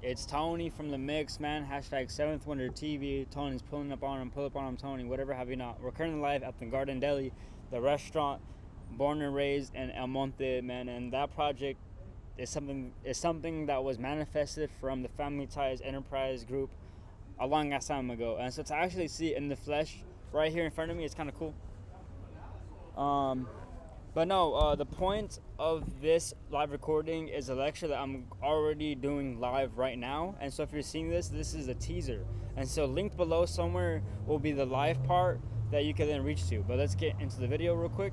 It's Tony from the mix, man. Hashtag 7th Wonder TV. Tony's pulling up on him, pull up on him, Tony, whatever have you not. We're currently live at the Garden Deli, the restaurant, born and raised in El Monte, man. And that project is something that was manifested from the Family Ties Enterprise group a long ass time ago. And so to actually see it in the flesh right here in front of me, it's kind of cool. But no, the point of this live recording is a lecture that I'm already doing live right now. And so if you're seeing this, this is a teaser. And so linked below somewhere will be the live part that you can then reach to. But let's get into the video real quick.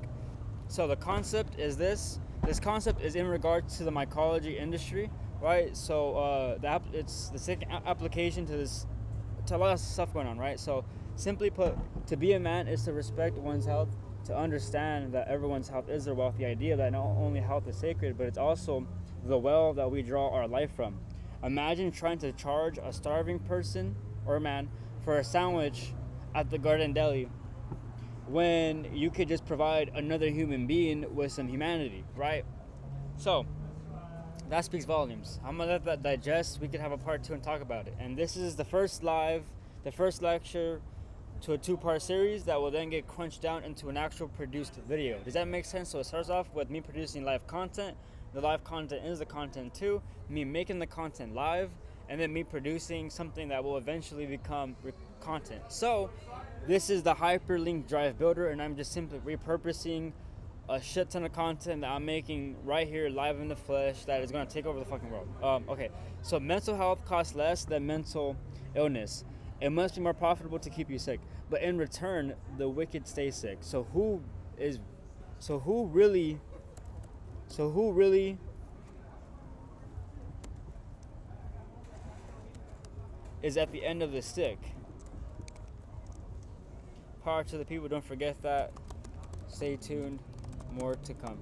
So the concept is this. This concept is in regards to the mycology industry, right? So it's the second application to this, to a lot of stuff going on, right? So simply put, to be a man is to respect one's health, to understand that everyone's health is their wealth, the idea that not only health is sacred, but it's also the well that we draw our life from. Imagine trying to charge a starving person or man for a sandwich at the Garden Deli when you could just provide another human being with some humanity, right? So that speaks volumes. I'm gonna let that digest. We could have a part 2 and talk about it. And this is the first lecture to a 2-part series that will then get crunched down into an actual produced video. Does that make sense? So it starts off with me producing live content. The live content is the content too. Me making the content live, and then me producing something that will eventually become content. So this is the Hyperlink drive builder, and I'm just simply repurposing a shit ton of content that I'm making right here live in the flesh that is going to take over the fucking world. Okay, so mental health costs less than mental illness. It must be more profitable to keep you sick, but in return, the wicked stay sick. So who really is at the end of the stick? Power to the people. Don't forget that. Stay tuned. More to come.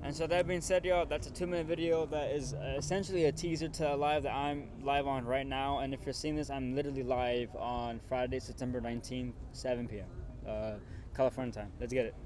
And so that being said, y'all, that's a 2-minute video that is essentially a teaser to a live that I'm live on right now. And if you're seeing this, I'm literally live on Friday, September 19th, 7 p.m. California time. Let's get it.